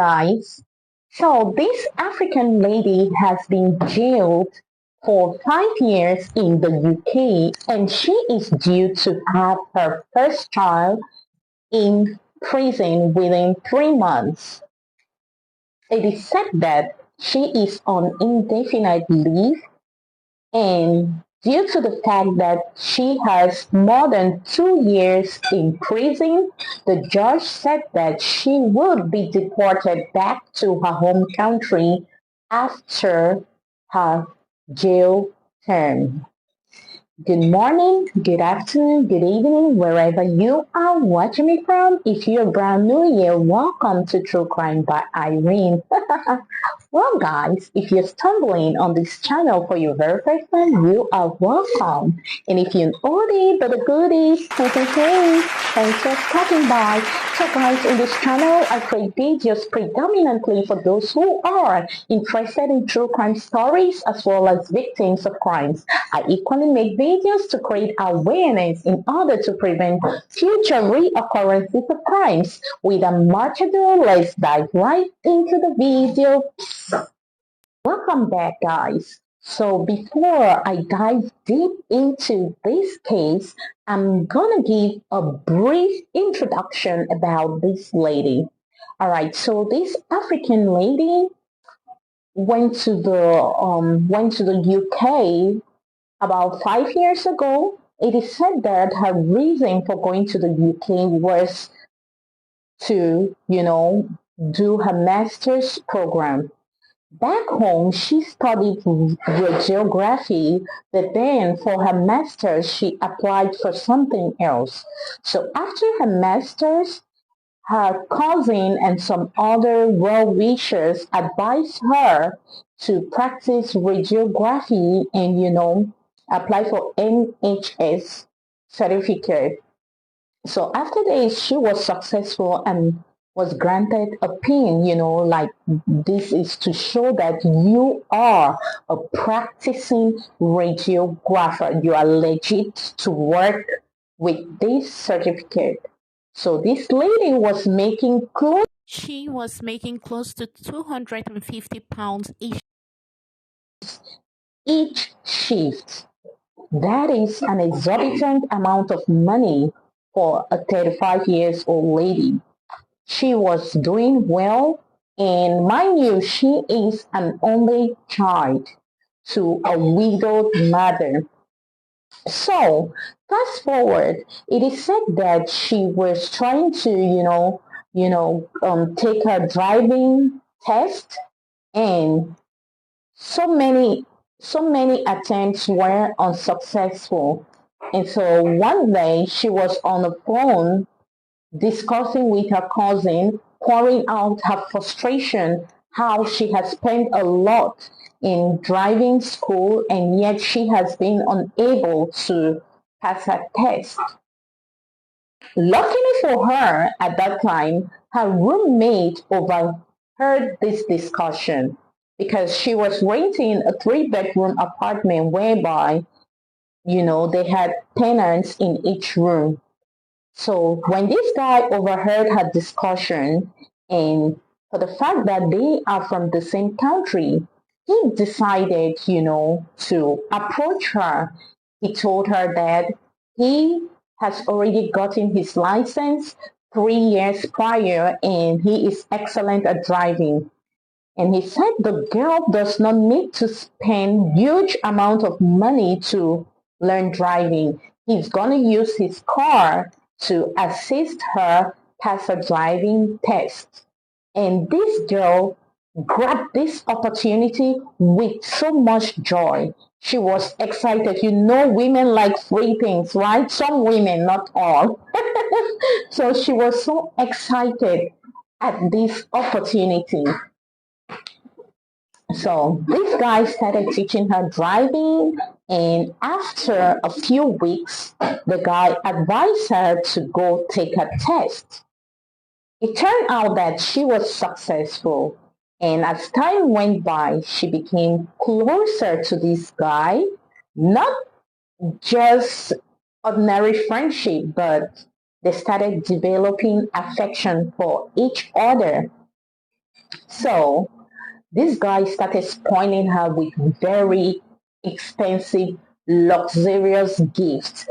Guys, so this African lady has been jailed for 5 years in the UK and she is due to have her first child in prison within 3 months. It is said that she is on indefinite leave, and due to the fact that she has more than 2 years in prison, the judge said that she would be deported back to her home country after her jail term. Good morning, good afternoon, good evening, wherever you are watching me from. If you're brand new here, welcome to True Crime by Irene. Well, guys, if you're stumbling on this channel for your very first time, you are welcome. And if you're an oldie but a goodie, hey, thanks for stopping by. So, guys, in this channel, I create videos predominantly for those who are interested in true crime stories as well as victims of crimes. I equally make videos to create awareness in order to prevent future reoccurrences of crimes. Without much ado, let's dive right into the video. Welcome back, guys. So before I dive deep into this case, I'm gonna give a brief introduction about this lady. All right, so this African lady went to the UK about 5 years ago. It is said that her reason for going to the UK was to, do her master's program. Back home, she studied geography, but then for her master's, she applied for something else. So after her master's, her cousin and some other well-wishers advised her to practice radiography and, apply for NHS certificate. So after this, she was successful and was granted a pin, like this is to show that you are a practicing radiographer. You are legit to work with this certificate. So this lady was making close. She was making close to £250 each shift. That is an exorbitant amount of money for a 35 years old lady. She was doing well, and mind you, she is an only child to a widowed mother. So, fast forward, it is said that she was trying to, take her driving test, and so many, so many attempts were unsuccessful. And so one day she was on the phone discussing with her cousin, pouring out her frustration, how she has spent a lot in driving school and yet she has been unable to pass her test. Luckily for her, at that time, her roommate overheard this discussion because she was renting a three-bedroom apartment whereby, they had tenants in each room. So when this guy overheard her discussion, and for the fact that they are from the same country, he decided, to approach her. He told her that he has already gotten his license 3 years prior and he is excellent at driving. And he said the girl does not need to spend huge amount of money to learn driving. He's going to use his car to assist her pass a driving test. And this girl grabbed this opportunity with so much joy. She was excited. Women like free things, right? Some women, not all. So she was so excited at this opportunity. So this guy started teaching her driving, and after a few weeks, the guy advised her to go take a test. It turned out that she was successful, and as time went by, she became closer to this guy, not just ordinary friendship, but they started developing affection for each other. So this guy started spoiling her with very expensive, luxurious gifts.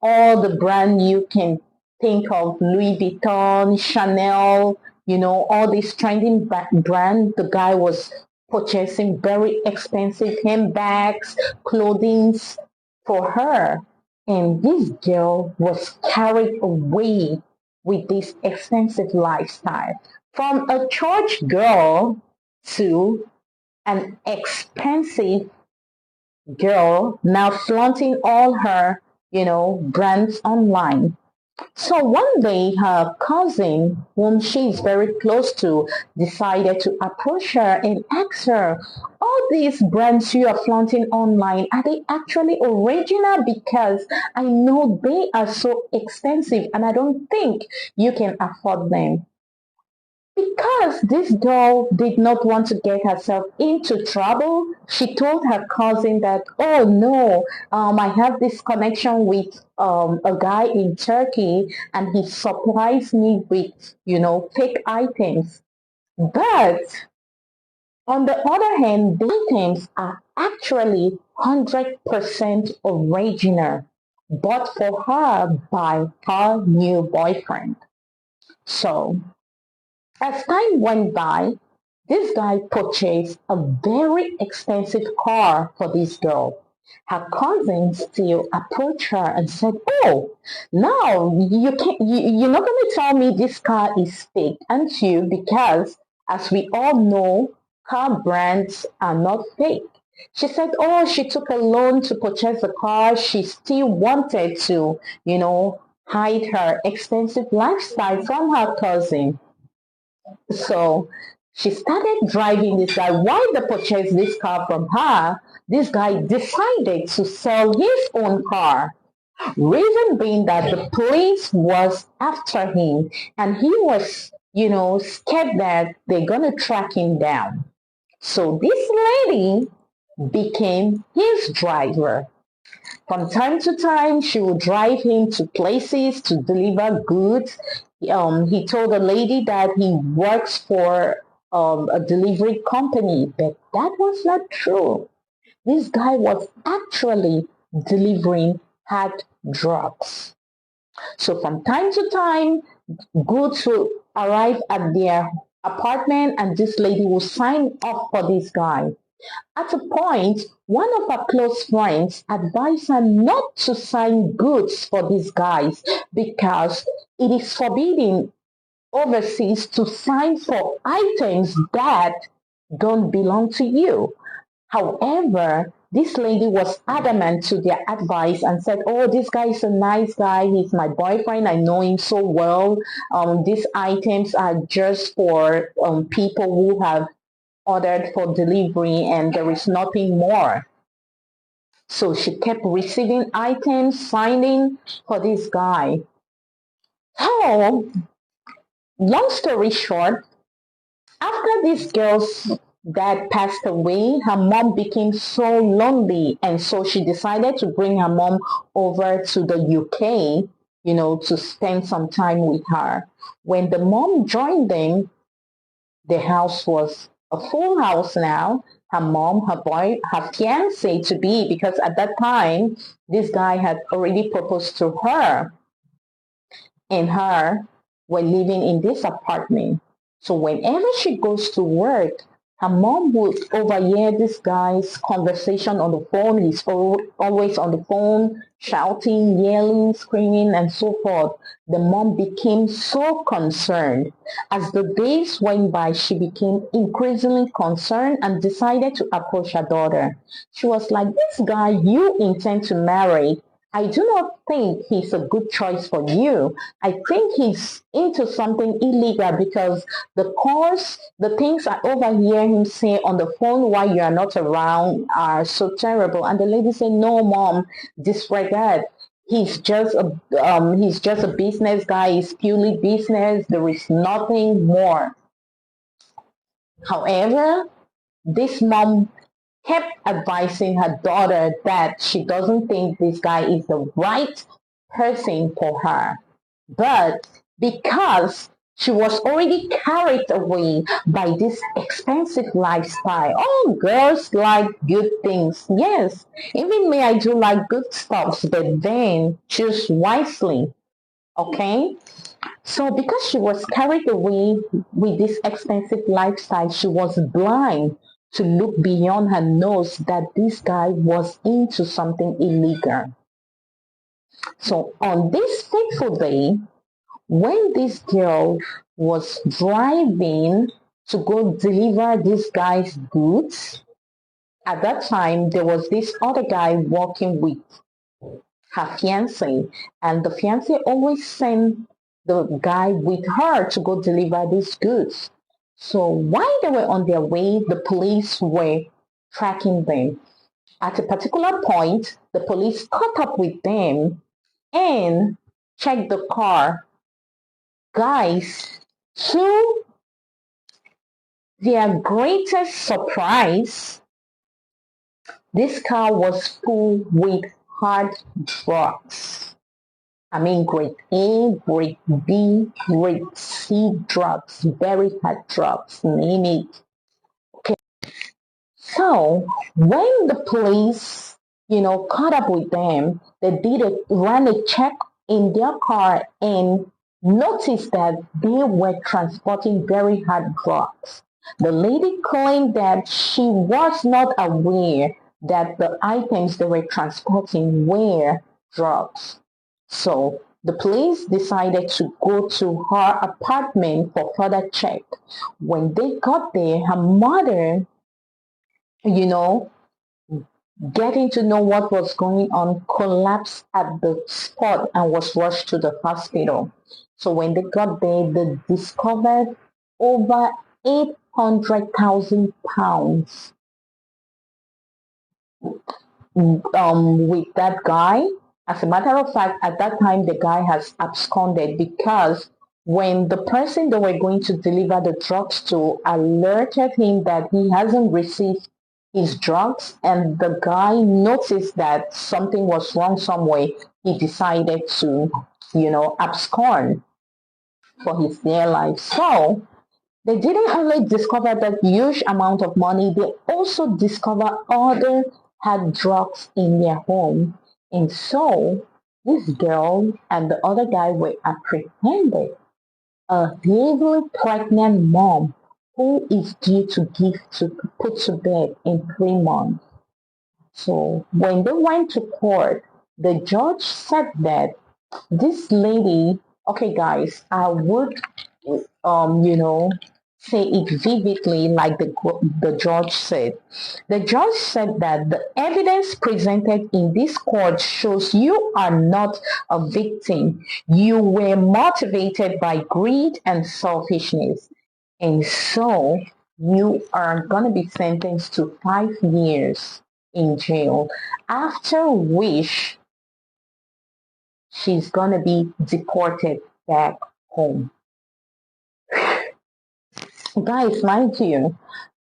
All the brand you can think of, Louis Vuitton, Chanel, all these trending brand. The guy was purchasing very expensive handbags, clothing for her. And this girl was carried away with this expensive lifestyle. From a church girl to an expensive girl now flaunting all her, brands online. So one day, her cousin, whom she is very close to, decided to approach her and ask her, all these brands you are flaunting online, are they actually original? Because I know they are so expensive and I don't think you can afford them. Because this girl did not want to get herself into trouble, she told her cousin that, oh no, I have this connection with a guy in Turkey and he supplies me with, fake items. But on the other hand, the items are actually 100% original, bought for her by her new boyfriend. So as time went by, this guy purchased a very expensive car for this girl. Her cousin still approached her and said, "Oh, now you're not going to tell me this car is fake, aren't you? Because as we all know, car brands are not fake." She said, "Oh, she took a loan to purchase the car. She still wanted to, hide her expensive lifestyle from her cousin." So she started driving this guy. While they purchased this car from her, this guy decided to sell his own car. Reason being that the police was after him and he was, scared that they're going to track him down. So this lady became his driver. From time to time, she would drive him to places to deliver goods. He told the lady that he works for a delivery company, but that was not true. This guy was actually delivering hard drugs. So from time to time, goods will arrive at their apartment, and this lady will sign up for this guy. At a point, one of her close friends advised her not to sign goods for these guys because it is forbidden overseas to sign for items that don't belong to you. However, this lady was adamant to their advice and said, "Oh, this guy is a nice guy. He's my boyfriend. I know him so well. These items are just for people who have ordered for delivery and there is nothing more." So she kept receiving items, signing for this guy. So, long story short, after this girl's dad passed away, her mom became so lonely, and so she decided to bring her mom over to the UK, to spend some time with her. When the mom joined them, the house was a full house now. Her mom, her boy, her fiancé to be, because at that time, this guy had already proposed to her, and her were living in this apartment. So whenever she goes to work, her mom would overhear this guy's conversation on the phone. He's always on the phone, shouting, yelling, screaming, and so forth. The mom became so concerned. As the days went by, she became increasingly concerned and decided to approach her daughter. She was like, "This guy you intend to marry, I do not think he's a good choice for you. I think he's into something illegal because the things I overhear him say on the phone while you are not around are so terrible." And the lady said, "No, mom, disregard. He's just a business guy. He's purely business. There is nothing more." However, this mom kept advising her daughter that she doesn't think this guy is the right person for her. But because She was already carried away by this expensive lifestyle. Oh, girls like good things. Yes, even me, I do like good stuff, but then choose wisely. Okay? So, because she was carried away with this expensive lifestyle, she was blind to look beyond her nose that this guy was into something illegal. So, on this fateful day, when this girl was driving to go deliver this guy's goods, at that time there was this other guy working with her fiance, and the fiance always sent the guy with her to go deliver these goods. So while they were on their way, the police were tracking them. At a particular point, the police caught up with them and checked the car. Guys, to their greatest surprise, this car was full with hard drugs. I mean, grade A, grade B, grade C drugs, very hard drugs, name it. Okay. So when the police, caught up with them, they ran a check in their car and noticed that they were transporting very hard drugs. The lady claimed that she was not aware that the items they were transporting were drugs. So the police decided to go to her apartment for further check. When they got there, her mother, you know, getting to know what was going on, collapsed at the spot and was rushed to the hospital. So when they got there, they discovered over 800,000 pounds with that guy. As a matter of fact, at that time, the guy has absconded because when the person they were going to deliver the drugs to alerted him that he hasn't received his drugs, and the guy noticed that something was wrong somewhere, he decided to, abscond for his dear life. So they didn't only discover that huge amount of money, they also discovered other hard drugs in their home. And so this girl and the other guy were apprehended. A heavily pregnant mom who is due to give to put to bed in 3 months. So when they went to court, the judge said that this lady, okay guys, I would say it vividly like the judge said. The judge said that the evidence presented in this court shows you are not a victim. You were motivated by greed and selfishness. And so you are going to be sentenced to 5 years in jail, after which she's going to be deported back home. Guys, mind you,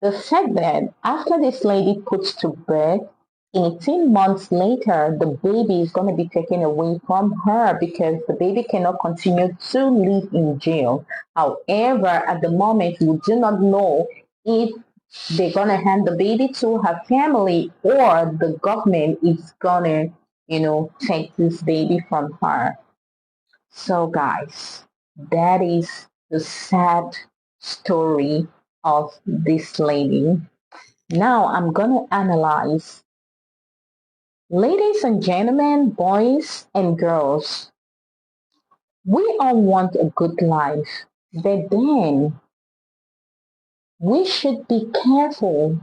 the fact that after this lady puts to bed, 18 months later, the baby is going to be taken away from her because the baby cannot continue to live in jail. However, at the moment, we do not know if they're going to hand the baby to her family or the government is going to, take this baby from her. So, guys, that is the sad story of this lady. Now, I'm going to analyze. Ladies and gentlemen, boys and girls, we all want a good life, but then we should be careful.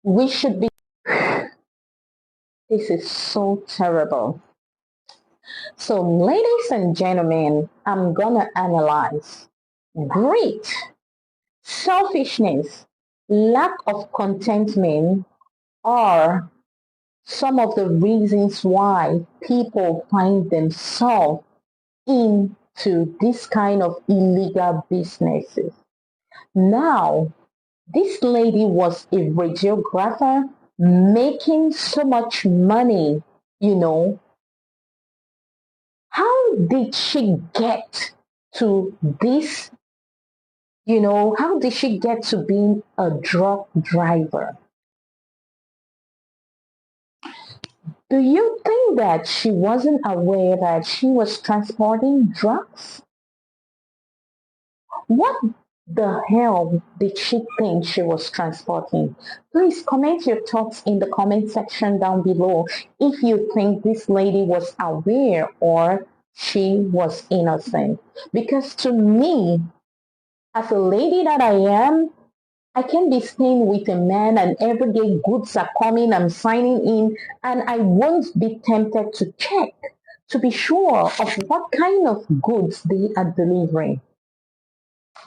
We should be. This is so terrible. So, ladies and gentlemen, I'm gonna analyze greed, selfishness, lack of contentment are some of the reasons why people find themselves into this kind of illegal businesses. Now, this lady was a radiographer making so much money, you know. How did she get to this, how did she get to being a drug driver? Do you think that she wasn't aware that she was transporting drugs? What the hell did she think she was transporting? Please comment your thoughts in the comment section down below if you think this lady was aware or she was innocent. Because to me, as a lady that I am, I can be staying with a man and everyday goods are coming, I'm signing in, and I won't be tempted to check to be sure of what kind of goods they are delivering.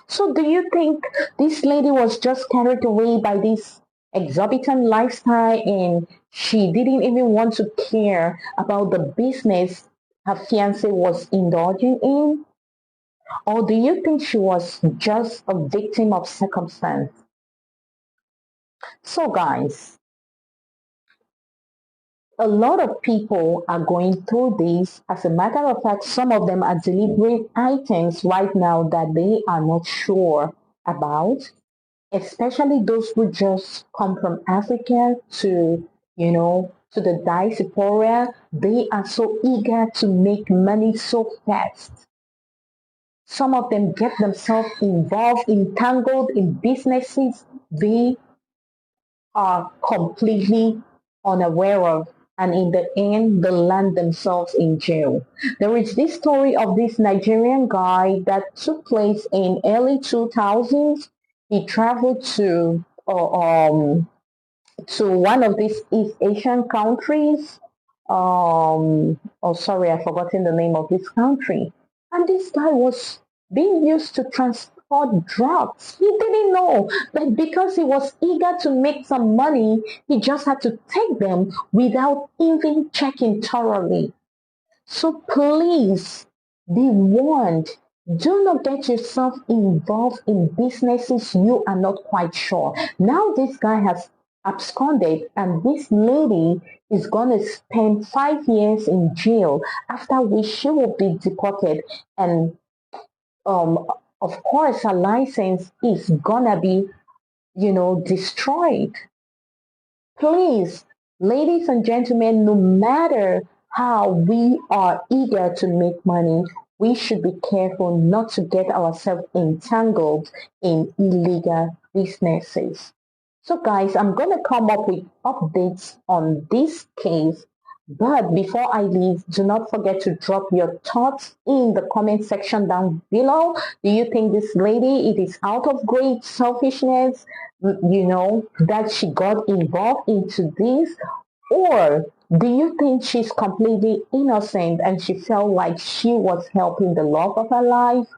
So do you think this lady was just carried away by this exorbitant lifestyle and she didn't even want to care about the business her fiance was indulging in? Or do you think she was just a victim of circumstance? So guys, a lot of people are going through this. As a matter of fact, some of them are delivering items right now that they are not sure about, especially those who just come from Africa to the diaspora. They are so eager to make money so fast. Some of them get themselves involved, entangled in businesses they are completely unaware of, and in the end they land themselves in jail. There is this story of this Nigerian guy that took place in early 2000s. He traveled to one of these East Asian countries. Oh, sorry, I've forgotten the name of this country. And this guy was being used to transport drugs. He didn't know, but because he was eager to make some money, he just had to take them without even checking thoroughly. So please be warned. Do not get yourself involved in businesses you are not quite sure. Now this guy has absconded and this lady is going to spend 5 years in jail, after which she will be deported, and of course her license is gonna be destroyed. Please, ladies and gentlemen, no matter how we are eager to make money, we should be careful not to get ourselves entangled in illegal businesses. So guys, I'm going to come up with updates on this case. But before I leave, do not forget to drop your thoughts in the comment section down below. Do you think this lady, it is out of great selfishness, that she got involved into this? Or do you think she's completely innocent and she felt like she was helping the love of her life?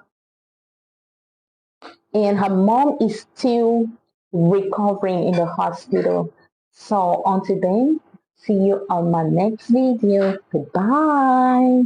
And her mom is still recovering in the hospital. So until then, see you on my next video. Goodbye.